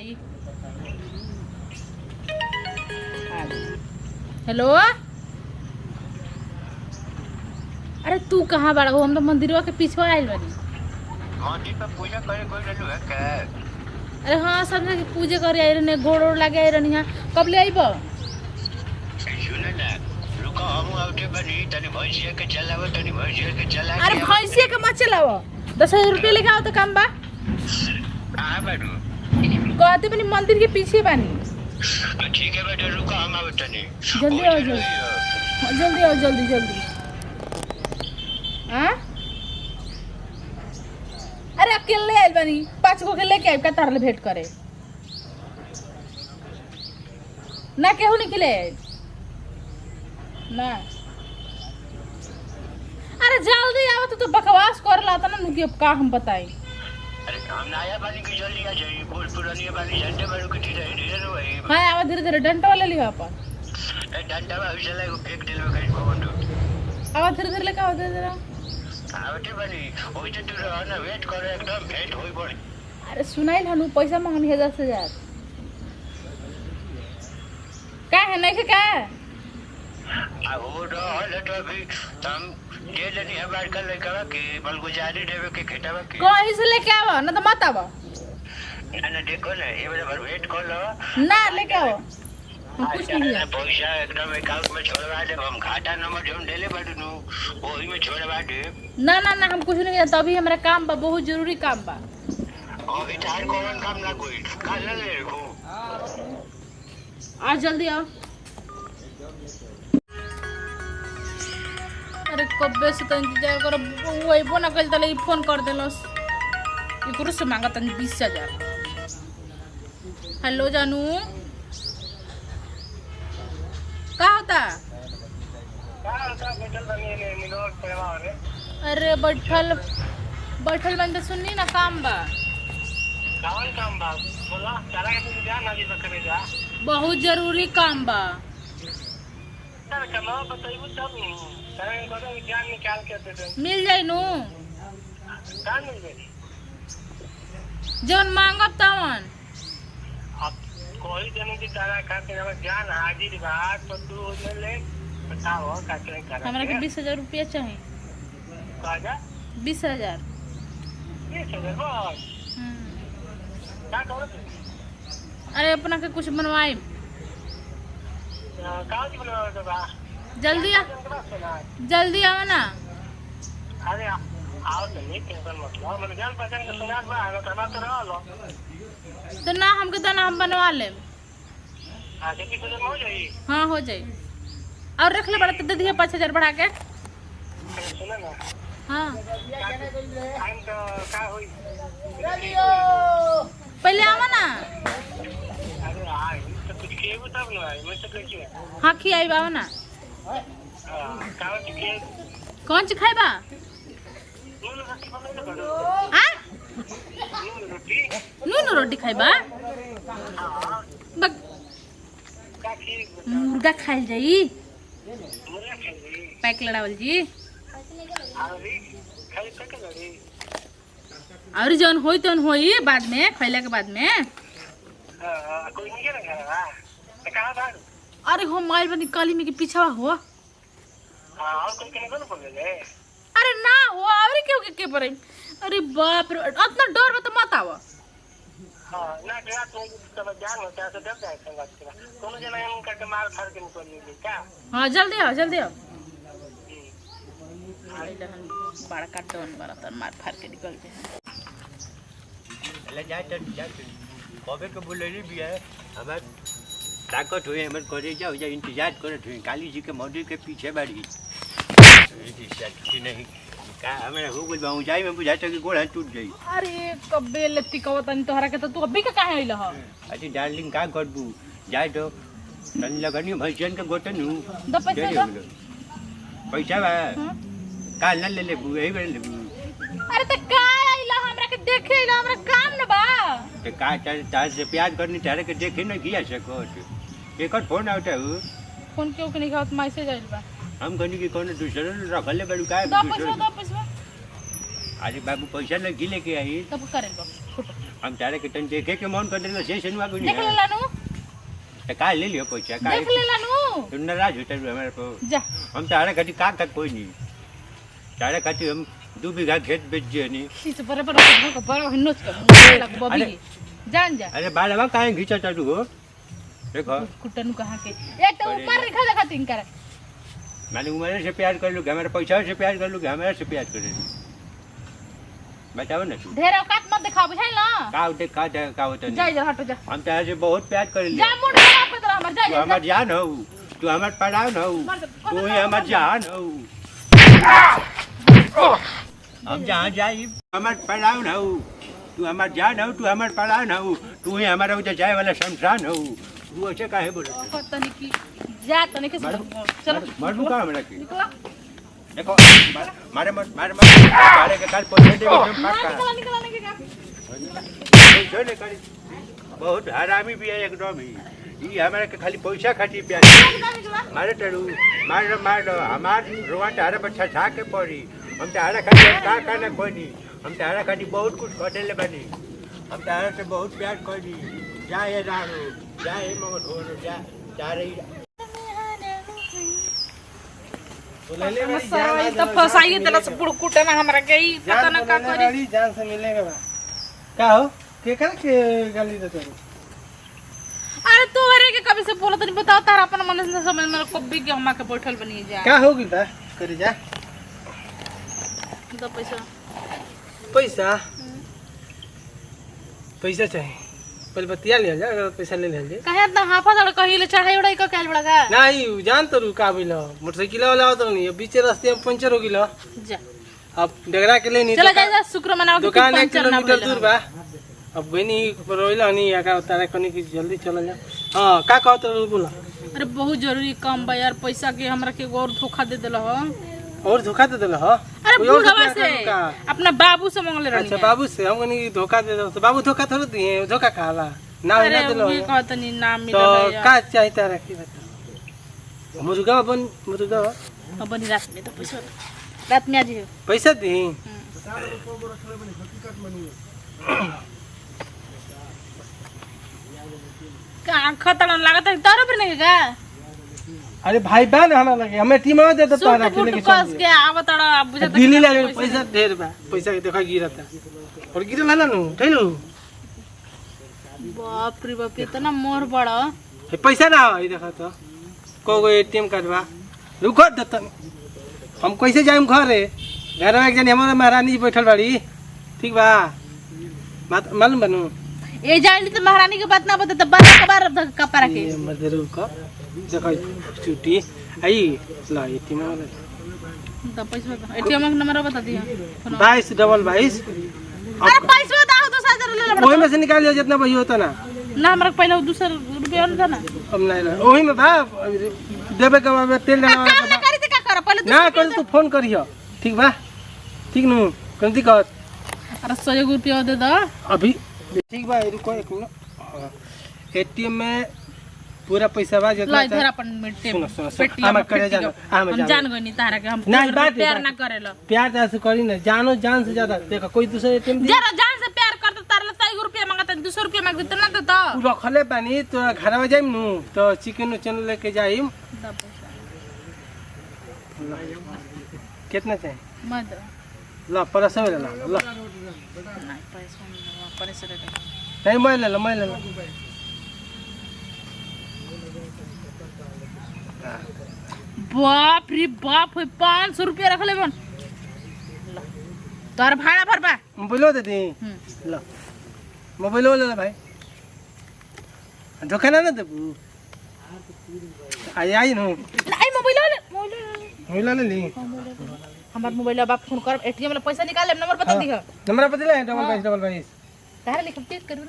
आई। Hello, अरे तू कहाँ बड़ा हो? हम तो मंदिरवा के पीछे आयल बानी। मंदिर पे पूजा करे कोई रहलू है का? अरे हाँ, समझे कि पूजा करे आई रहने, गोड़ ओड़ लगे आई रहनी। यहाँ कब ले आईब? सुन ना, रुको हम आउटे बनी तनी भैंसिया के चलावो, तनी भैंसिया के चला। अरे भैंसिया के मत चलाव, 10,000 रुपया लेके आओ तो काम बा। कहाँ बारू? कहते बनी मंदिर के पीछे बानी। ठीक है बेटा, रुको हम आउट तनी। जल्दी आओ, जल्दी आओ, जल्दी जल्दी। हाँ, अरे अकेले आयल बानी, 5 गो के लेके आइब का तारले भेंट करे ना, केहू नहीं खिले ना। अरे जल्दी आओ, तू तो बकवास कर ला था ना कि अब का हम बताएं। अरे हम नया वाली की जल्दी आ जाइए, बोल पुरानी वाली झंडे बारू के धीरे धीरे रही। हाँ आवा, धीरे धीरे डंटा वाले लिया अपन। ए डंडा बा चला को फेंक दिल में कहीं कोंडो। आवा धीरे धीरे लेके आओ, धीरे धीरे। आउटे बनी ओइ त तू रह ना, वेट करे एकदम भेंट होई पड़ी। अरे सुनाइल हनु पैसा मांगनी है 10,000 का है नहीं का? आ हो रहल तो अभी हम दे लेनी है बार कल लेकर के बलगुजारी देवे के खेटावा के। कहीं से लेके आओ ना तो मत आओ ना देखो ना, ये वाला वेट कर लो ना, लेके आओ। हम कुछ नहीं लिया। पैसा एकदम अकाउंट में छोड़वा दे, हम खाता नंबर जोन देले बाडू नु ओही में छोड़वा दे। ना ना ना, हम कुछ नहीं किया, तभी हमारा काम बा, बहुत जरूरी काम बा। अभी तार कौन काम ना कोई कल ले रखो। आ जल्दी आओ। अरे कब्बे से तो इंतजार करो, वही बोना कल तले फोन कर देलस। एकरो से मांगा तनी 20,000। हेलो जानू, का होता? अरे बैठल बैठल बन तो सुननी ना, काम बा। कौन काम बा? बोला चला के तू जा ना, जी करे जा। बहुत जरूरी काम बा। सर कमाओ बताइबू तब नु सर को तो जान निकाल के दे दे। मिल जाई नु, का मिल गई? जौन मांगब तवन। अब कोई जने की तारा खाते हम जान हाजिर बात तो तू ले ले बताओ का क्या करा। हमरा के 20,000 रुपया चाहिए। काजा 20,000। 20,000 बस का करो? अरे अपना के कुछ बनवाई। का की बनवा दे बा? जल्दी आ, जल्दी आओ ना। अरे आओ तो नहीं टेंशन मत लो, मैंने जान पहचान के सुनात बा ना तना तो रहो तो ना हमके दाना हम बनवा ले। हां देखी तो हो जाई। हाँ हो जाई, और रख ले बड़ा तो दे दिए 5,000 बढ़ा के। सुनो ना, हाँ टाइम तो का होई? पहले आओ ना। अरे हां तो कुछ केबू तब ना मैं तो कहिए। हाँ खियाई बाओ ना। हां का के कौन सी खाई बा? नून रोटी बना दे बड़ो। हाँ नून रोटी नून रोटी खाई बा? हां बक का खीर मुर्गा खाइल जाई, मुर्गा खाई पैक लड़ावल जी। अरे खाई तक लड़ी और जौन होई तौन होई बाद में, खैला के बाद में। कोई नहीं है ना घर तो कहां भाग? अरे हो माइल बनी काली में के पीछा हो। हां और कोई कने कोन पड़े ले? अरे ना हो, और क्यों के पड़े? अरे बाप रे, इतना डर मत मत आवा। हां ना डरा तो सब जान होता है तो डर जाए संगत के कोनो जना हम करके मार फाड़ के निकल ले क्या? हाँ जल्दी आओ, जल्दी आओ। बड़ा काटन बड़ा तर मार फाड़ के निकल जाए। ले जाए तो कबे के बोलेली भी है हमार ताकत हुई हमर करे जाओ जा इंतजार करत हुई काली जी के मंदिर के पीछे बाड़ी। जी सच्ची नहीं का हमरा हो गइल बा जाई में बुझाता कि गोड़ हाथ टूट गई। अरे कबे लेती कहतनी तोहरा के, तो तू अभी का काहे आइल ह? अरे डार्लिंग का करबू जाए तो तन लगनी भैसन के गोटन हूं दो पैसा दो। पैसा बा हाँ? काल न ले लेबू एही बेर लेबू। अरे त का आइला हमरा के देखे आइला, हमरा काम न बा। ते का तार से प्यार करनी तारे के देखे न किया सकत। एकर फोन आवता हूं फोन क्यों के नहीं खात, मैसेज आइल बा। हम कनी के कोनो दूसरे रखले बड़ू का दो पैसा दो पैसा। अरे बाबू पैसा नहीं लेके आई तब करेल बा फोटो हम तारे के तन देखे के मन कर देला से सनवा को देख लेला नु तो का ले लियो पैसा का देख लेला नु तू नाराज होता है हमारे को जा हम तारे खाती का कोई नहीं तारे खाती हम 2 बीघा खेत बेच दिए नहीं इस बराबर को बड़ा हिन्नोच का बबी जान जा अरे बालवा काहे घिंचता तू हो देखो कुटन कहां के एक तो ऊपर रेखा देखा तीन कर मैंने उम्र से प्यार कर लूँगा हमारे पैसा से प्यार कर लूँगा हमारे से प्यार करे बताओ ना तू ढेर औकात मत दिखाओ बुझाइल ना का होता जा जा हटो जा हम तारे से बहुत प्यार कर लिया जा मुंड खराब कर दला हमर जा तू हमार जान हो तू हमार पढ़ाओ हो तू ही हमार जान हो हम जहाँ जाई हमार पढ़ाओ हो तू हमार जान हो तू हमार पढ़ाओ हो तू ही हमारा उधर जाए वाला शमशान हो तू ऐसे काहे बोले पता नहीं की जा तने के चलो मरलू का हमरा की निकला देखो मारे मारे के काल पैसे दे एकदम निकला निकला नहीं क्या जो ने करी बहुत हरामी भी है एकदम ही ये हमारे के खाली पैसा खाती प्यार मारे टरू मार दो हमार रोवा तारे बच्चा छा के पड़ी हम तारा खाती का करना कोई नहीं हम तारा खाती बहुत कुछ कर ले बनी हम तारा से बहुत प्यार करी जाए राणो जाए मगन हो जा रही तो फसाई देला से बुड़ कुटे ना हमरा के ई पता ना का करी जान से मिलेगा बा का हो के कर के गाली देते हो अरे तू अरे के कभी से बोलत नहीं बताओ तारा अपन मन से समझ में कभी के हमा के बैठल बनी जा का हो गिल करी जा तो पैसा पैसा पैसा चाहिए पहले बतिया लिया जा अगर पैसा ले ले कहे ना हाफा दड़ कहिले चढ़ाई उड़ाई का कैल बड़ा का नहीं जान तो रुका बिलो मोटरसाइकिल वाला तो नहीं बीच रास्ते में पंचर हो गिलो जा अब डगरा के ले नहीं चला जा शुक्र मनाओ कि दुकान 1 पंचर ना किलोमीटर दूर बा अब बनी रोइला नहीं आका तारे कनी की जल्दी चल जा हां का कहत बोला अरे बहुत जरूरी काम बा यार पैसा के हमरा के और धोखा दे देला हो और धोखा दे देला हो अरे बुढ़वा से अपना बाबू से मांगले रहनी अच्छा बाबू से हम कनी धोखा दे दो तो बाबू धोखा थोड़ी दिए धोखा खाला ना अरे ना दिलो ये कहत नहीं नाम तो मिलल है का चाहिए तारा की बता मुर्गा मुर्गा अब बनी रात में तो पैसा रात में आज ही पैसा दी का खतरा लागत है तारो पर नहीं का अरे भाई बा ना हमरा लगे हमें टीम में दे दो तारा के लेके चल कस के आवतड़ा बुझा दिल्ली ले पैसा ढेर बा पैसा के देखा गिरता और गिरल ना नु ठैलू बाप रे बाप इतना मोर बड़ा पैसा ना है देखा तो को एटीएम कार्ड बा रुको दत हम कैसे जाइम घरे घर में एक जन हमारे महारानी बैठल बाड़ी ठीक बा मालूम बनू ए जाइली तो महारानी के बात ना बता तो बार के बार कपड़ा के ये मत रुको देखो छुट्टी आई ला एटीएम वाला तो पैसा एटीएम का नंबर बता दिया 2222 अरे पैसा दाओ 2000 ले ले ओही में से निकाल लियो जितना बही होता ना ना हमरा पहले 200 रुपया और था ना अब नहीं ओही में बा देबे के बाद तेल डालना काम ना करी त का कर पहले ना कर तू फोन करियो ठीक बा ठीक नु कंती कर अरे 100 रुपया दे दो अभी ठीक बा रुको एक मिनट एटीएम में पूरा पैसा बा जितना ला इधर अपन मिट्टी सुनो हम करे जानो हम जान गई नहीं तारा के हम नहीं बात प्यार ना करेला प्यार से करी ना जानो जान से ज्यादा देखो कोई दूसरा एटीएम जरा जान से प्यार कर तो तारा 100 रुपया मांगता 200 रुपया मांग देता ना देता रखले पानी तो घर में जाइम नु तो चिकन चैनल लेके जाइम कितना चाहिए मत ला परसा ले ला ला नहीं पैसा दे नहीं मैं ले ला बाप रे बाप 500 रुपया रख ले बन तोर भाड़ा भरबा मोबाइल दे दी ला मोबाइल ले ला भाई धोखा ना देबू आई नु आई मोबाइल ले ली हमार मोबाइल बाप फोन कर एटीएम में पैसा निकाल ले नंबर बता दिह नंबर बता ले 2222 तारे लिख टेक कर ना